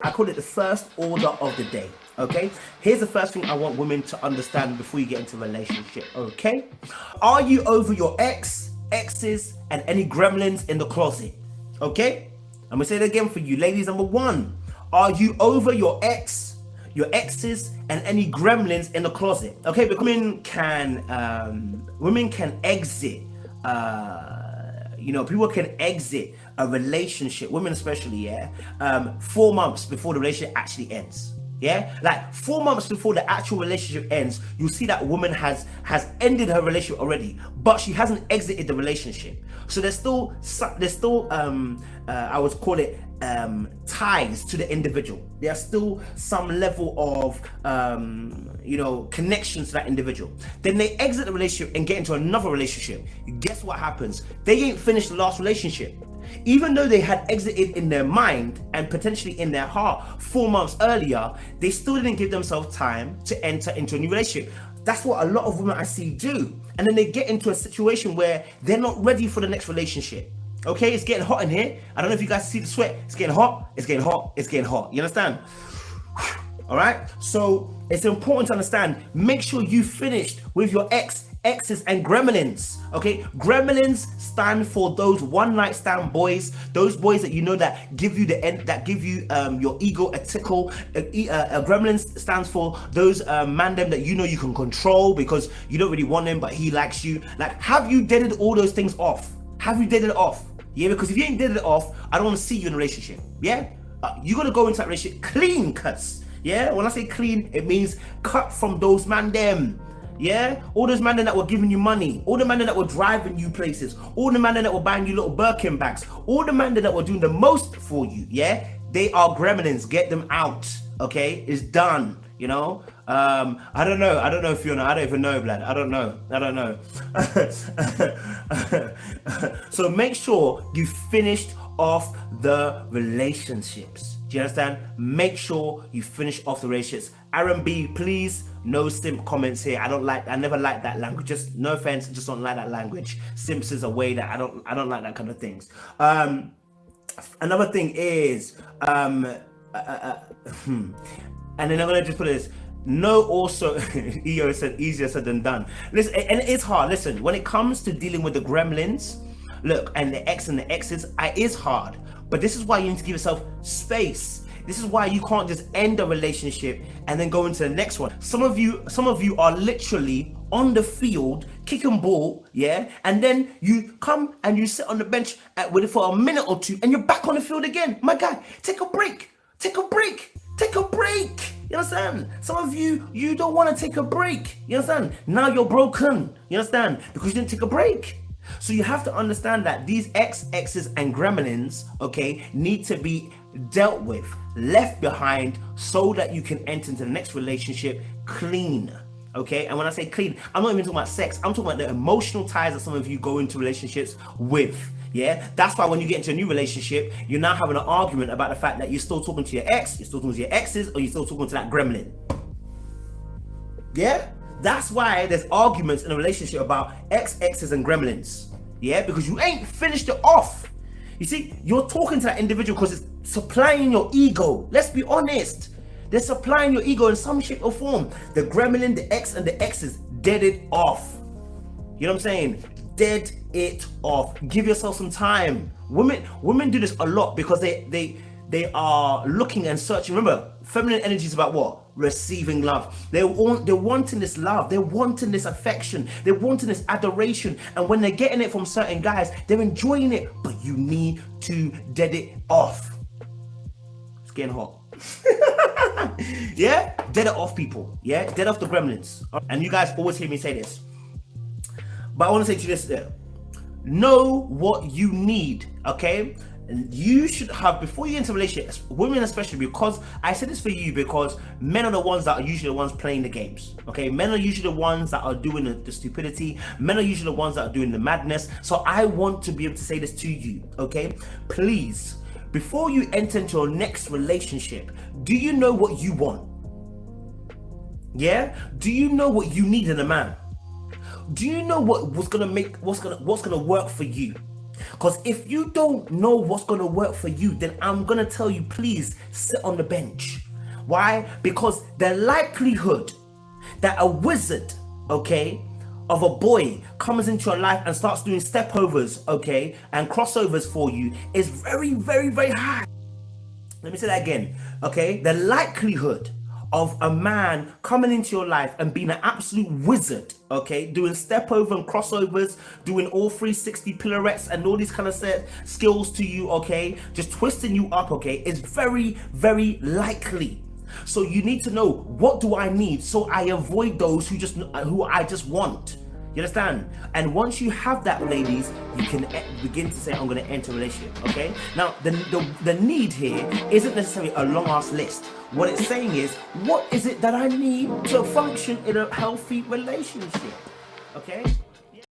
I call it the first order of the day. Okay, here's the first thing I want women to understand before you get into a relationship. Okay, are you over your exes, and any gremlins in the closet? Okay, I'm gonna say it again for you, ladies. Number one, are you over your exes, and any gremlins in the closet? Okay, but women can exit. People can exit a relationship, women especially, 4 months before the relationship actually ends. Yeah, like 4 months before the actual relationship ends, you see that woman has ended her relationship already, but she hasn't exited the relationship. So there's still I would call it ties to the individual. There's still some level of connections to that individual. Then they exit the relationship and get into another relationship. Guess what happens? They ain't finished the last relationship. Even though they had exited in their mind and potentially in their heart 4 months earlier, they still didn't give themselves time to enter into a new relationship. That's what a lot of women I see do. And then they get into a situation where they're not ready for the next relationship. Okay, it's getting hot in here. I don't know if you guys see the sweat. It's getting hot, it's getting hot, it's getting hot. You understand? All right, so it's important to understand, make sure you finished with your exes and gremlins. Okay, gremlins stand for those one night stand boys, those boys that that give you your ego a tickle. Gremlins stands for those mandem that you can control because you don't really want him but he likes you. Like, have you deaded all those things off? Have you deaded it off? Yeah, because if you ain't deaded it off, I don't want to see you in a relationship. Yeah, you gotta go into that relationship clean cuts. Yeah, when I say clean, it means cut from those mandem. Yeah, all those men that were giving you money, all the men that were driving you places, all the men that were buying you little Birkin bags, all the men that were doing the most for you. Yeah, they are gremlins. Get them out. Okay, it's done. I don't know if I don't even know, blood. I don't know. So make sure you finished off the relationships. Do you understand? Make sure you finish off the relationships. Aaron B, please, no simp comments here. I never like that language. Just no offense, just don't like that language. Simps is a way that I don't like that kind of things. Another thing is, and then I'm gonna just put this. No, also, EO said easier said than done. Listen, and it's hard. Listen, when it comes to dealing with the gremlins, look, and the ex and the exes, it is hard. But this is why you need to give yourself space. This is why you can't just end a relationship and then go into the next one. Some of you are literally on the field kicking ball, yeah, and then you come and you sit on the bench with it for a minute or two, and you're back on the field again. My guy, take a break. You understand? Some of you don't want to take a break. You understand? Now you're broken. You understand? Because you didn't take a break. So you have to understand that these exes and gremlins, okay, need to be dealt with, left behind, so that you can enter into the next relationship clean. Okay, and when I say clean, I'm not even talking about sex. I'm talking about the emotional ties that some of you go into relationships with. Yeah, that's why when you get into a new relationship, you're now having an argument about the fact that you're still talking to your ex, you're still talking to your exes, or you're still talking to that gremlin. Yeah, that's why there's arguments in a relationship about exes and gremlins. Yeah, because you ain't finished it off. You see, you're talking to that individual because it's supplying your ego. Let's be honest. They're supplying your ego in some shape or form. The gremlin, the ex, and the exes dead it off. You know what I'm saying? Dead it off. Give yourself some time. Women do this a lot because they are looking and searching. Remember, feminine energy is about what? Receiving love. They're wanting this love. They're wanting this affection. They're wanting this adoration. And when they're getting it from certain guys, they're enjoying it. But you need to dead it off. It's getting hot. Yeah? Dead it off, people. Yeah? Dead off the gremlins. And you guys always hear me say this. But I want to say to you this there. Know what you need, okay? And you should have, before you enter a relationship, women especially, because I said this for you because men are the ones that are usually the ones playing the games, okay? Men are usually the ones that are doing the stupidity. Men are usually the ones that are doing the madness. So I want to be able to say this to you, okay? Please, before you enter into your next relationship, do you know what you want? Yeah? Do you know what you need in a man? Do you know what's gonna work for you? Because if you don't know what's going to work for you, then I'm going to tell you, please sit on the bench. Why? Because the likelihood that a wizard, okay, of a boy comes into your life and starts doing stepovers, okay, and crossovers for you is very, very, very high. Let me say that again, okay? The likelihood of a man coming into your life and being an absolute wizard, okay, doing step over and crossovers, doing all 360 pirouettes and all these kind of skills to you, okay, just twisting you up, okay, is very, very likely. So you need to know, what do I need so I avoid those who I just want. You understand? And once you have that, ladies, you can begin to say, I'm going to enter a relationship, okay? Now, the need here isn't necessarily a long-ass list. What it's saying is, what is it that I need to function in a healthy relationship, okay?